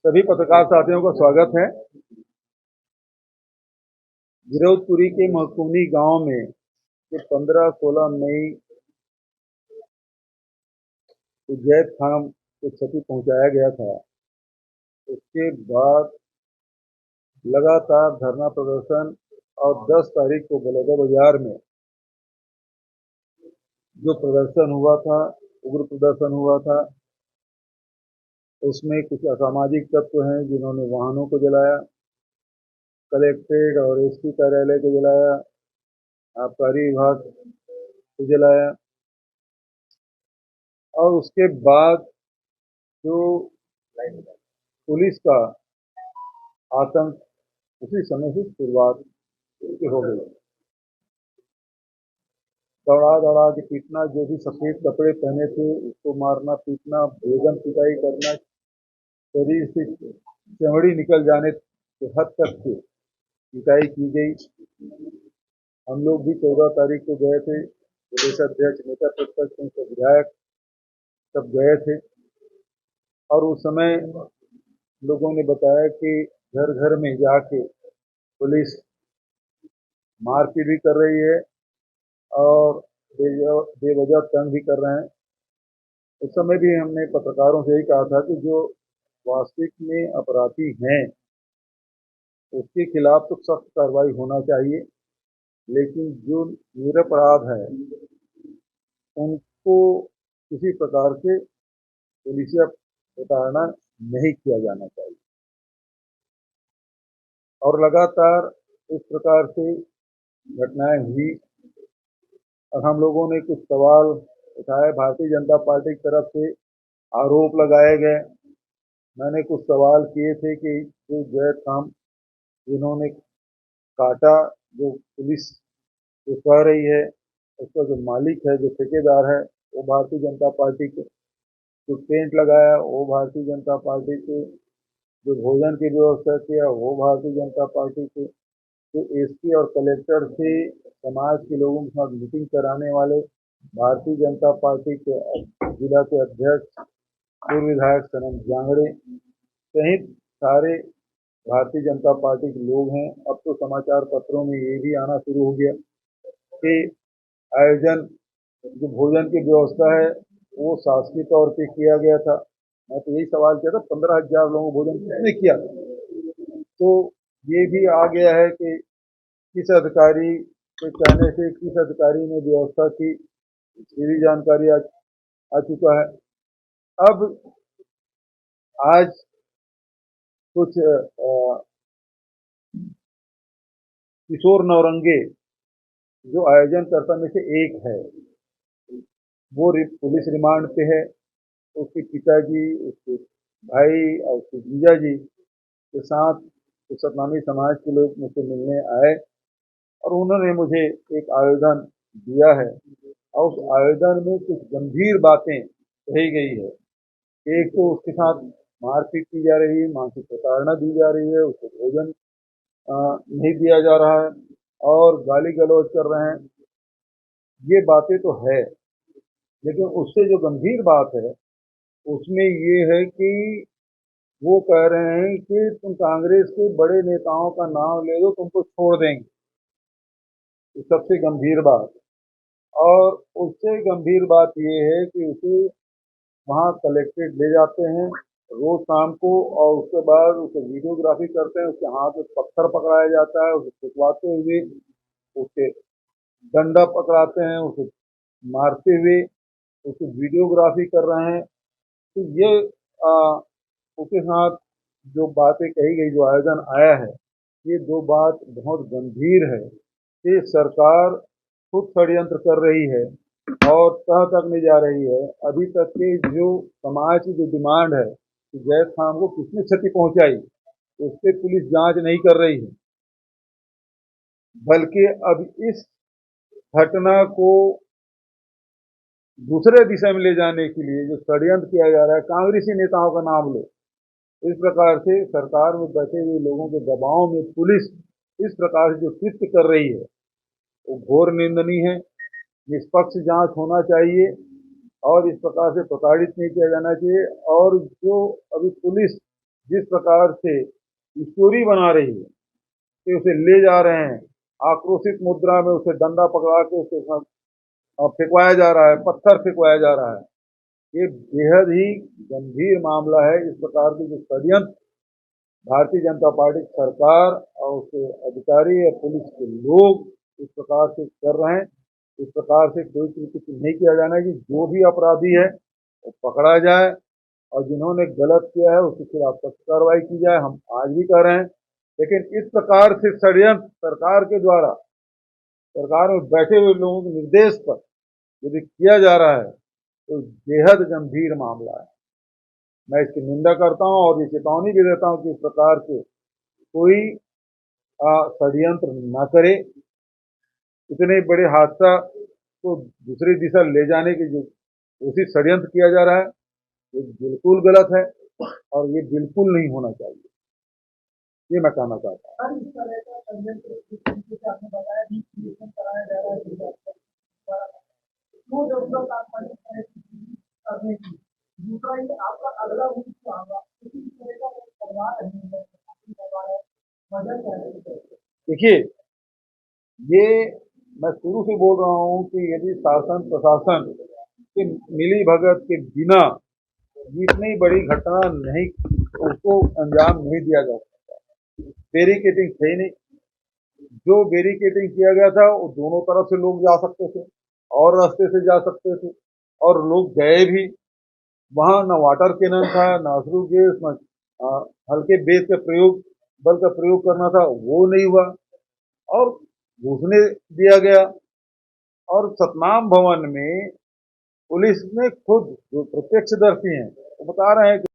सभी पत्रकार साथियों का स्वागत है। गिरौदपुरी के महकूनी गांव में जो 15-16 मई को जैद खान को क्षति पहुंचाया गया था, उसके बाद लगातार धरना प्रदर्शन और 10 तारीख को बलौदाबाजार में जो प्रदर्शन हुआ था, उग्र प्रदर्शन हुआ था, उसमें कुछ असामाजिक तत्व हैं जिन्होंने वाहनों को जलाया, कलेक्ट्रेट और एसपी कार्यालय को जलाया, आबकारी विभाग को जलाया। और उसके बाद जो पुलिस का आतंक उसी समय से शुरुआत हो गई। दौड़ा दौड़ा के पीटना, जो भी सफेद कपड़े पहने थे उसको मारना पीटना, भोजन पिटाई करना, शरीर से चमड़ी निकल जाने के हद तक की पिटाई की गई। हम लोग भी 14 तारीख को गए थे, प्रदेश अध्यक्ष, नेता प्रतिपक्ष, विधायक सब गए थे। और उस समय लोगों ने बताया कि घर घर में जाके पुलिस मारपीट भी कर रही है और बेवजह तंग भी कर रहे हैं। उस समय भी हमने पत्रकारों से यही कहा था कि जो वास्तविक में अपराधी हैं उसके खिलाफ तो सख्त कार्रवाई होना चाहिए, लेकिन जो निरपराध है उनको किसी प्रकार के पुलिसिया प्रताड़ना नहीं किया जाना चाहिए। और लगातार इस प्रकार से घटनाएं हुई और हम लोगों ने कुछ सवाल उठाए, भारतीय जनता पार्टी की तरफ से आरोप लगाए गए। मैंने कुछ सवाल किए थे कि जो जैद खान जिन्होंने काटा, जो पुलिस जो कह रही है उसका जो मालिक है, जो ठेकेदार है, वो भारतीय जनता पार्टी के, जो टेंट लगाया वो भारतीय जनता पार्टी के, जो भोजन की व्यवस्था किया वो भारतीय जनता पार्टी के, जो एसपी और कलेक्टर से समाज के लोगों के साथ मीटिंग कराने वाले भारतीय जनता पार्टी के जिला के अध्यक्ष पूर्व विधायक सनम जांगड़े सहित सारे भारतीय जनता पार्टी के लोग हैं। अब तो समाचार पत्रों में ये भी आना शुरू हो गया कि आयोजन, जो भोजन की व्यवस्था है वो शासकीय तौर पे किया गया था। मैं तो यही सवाल किया था, 15,000 लोगों को भोजन किसने किया? तो ये भी आ गया है कि किस अधिकारी के कहने से किस अधिकारी ने व्यवस्था की, ये भी जानकारी आ चुका है। अब आज कुछ किशोर नौरंगे जो आयोजनकर्ता में से एक है, वो पुलिस रिमांड पे है। उसके पिताजी, उसके भाई और उसके जीजा जी के साथ कुछ सतनामी समाज के लोग मुझसे मिलने आए और उन्होंने मुझे एक आवेदन दिया है। और उस आवेदन में कुछ गंभीर बातें कही गई है। एक तो उसके साथ मारपीट की जा रही है, मानसिक प्रताड़ना दी जा रही है, उसको भोजन नहीं दिया जा रहा है और गाली गलौज कर रहे हैं। ये बातें तो है, लेकिन उससे जो गंभीर बात है उसमें ये है कि वो कह रहे हैं कि तुम कांग्रेस के बड़े नेताओं का नाम ले दो, तुमको छोड़ देंगे। ये सबसे गंभीर बात। और उससे गंभीर बात ये है कि उसे वहाँ कलेक्ट्रेट ले जाते हैं रोज शाम को और उसके बाद उसे वीडियोग्राफी करते हैं, उसके हाथ में पत्थर पकड़ाया जाता है, उसे पिटवाते हुए, उसे डंडा पकड़ाते हैं, उसे मारते हुए उसे वीडियोग्राफी कर रहे हैं। तो ये उसके साथ जो बातें कही गई, जो आयोजन आया है, ये दो बात बहुत गंभीर है कि सरकार खुद षड्यंत्र कर रही है और तह तक में जा रही है। अभी तक के जो समाज की जो डिमांड है कि जैद खान को किसने क्षति पहुंचाई, उस पर पुलिस जांच नहीं कर रही है, बल्कि अब इस घटना को दूसरे दिशा में ले जाने के लिए जो षड्यंत्र किया जा रहा है, कांग्रेसी नेताओं का नाम लो, इस प्रकार से सरकार में बैठे हुए लोगों के दबाव में पुलिस इस प्रकार से जो कृत्य कर रही है वो घोर निंदनीय है। निष्पक्ष जांच होना चाहिए और इस प्रकार से प्रताड़ित नहीं किया जाना चाहिए। और जो अभी पुलिस जिस प्रकार से स्टोरी बना रही है कि उसे ले जा रहे हैं, आक्रोशित मुद्रा में उसे डंडा पकड़ा के उसे फेंकवाया जा रहा है, पत्थर फेंकवाया जा रहा है। ये बेहद ही गंभीर मामला है। इस प्रकार के जो षड्यंत्र भारतीय जनता पार्टी की सरकार और उसके अधिकारी या पुलिस के लोग इस प्रकार से कर रहे हैं, इस प्रकार से कोई तरीके नहीं किया जाना कि जो भी अपराधी है वो पकड़ा जाए और जिन्होंने गलत किया है उसके खिलाफ सख्त कार्रवाई की जाए। हम आज भी कर रहे हैं, लेकिन इस प्रकार से षड्यंत्र सरकार के द्वारा, सरकार में बैठे हुए लोगों के निर्देश पर यदि किया जा रहा है तो बेहद गंभीर मामला है। मैं इसकी निंदा करता हूं और ये चेतावनी भी देता हूं कि इस प्रकार के कोई षड्यंत्र न करे। इतने बड़े हादसा को दूसरी दिशा ले जाने की जो कोशिश षड्यंत्र किया जा रहा है ये बिल्कुल गलत है और ये बिल्कुल नहीं होना चाहिए। ये मैं कहना चाहता हूँ। देखिए, ये मैं शुरू से बोल रहा हूँ कि यदि शासन प्रशासन के मिली भगत के बिना इतनी बड़ी घटना नहीं उसको अंजाम नहीं दिया जा सकता। बैरिकेडिंग थे नहीं, जो बैरिकेडिंग किया गया था वो दोनों तरफ से लोग जा सकते थे और रास्ते से जा सकते थे और लोग गए भी। वहां न वाटर कैनन था, न अश्रु गैस, न हल्के बेस का प्रयोग, बल का प्रयोग करना था, वो नहीं हुआ और घुसने दिया गया। और सतनाम भवन में पुलिस ने खुद जो प्रत्यक्षदर्शी हैं वो बता रहे हैं कि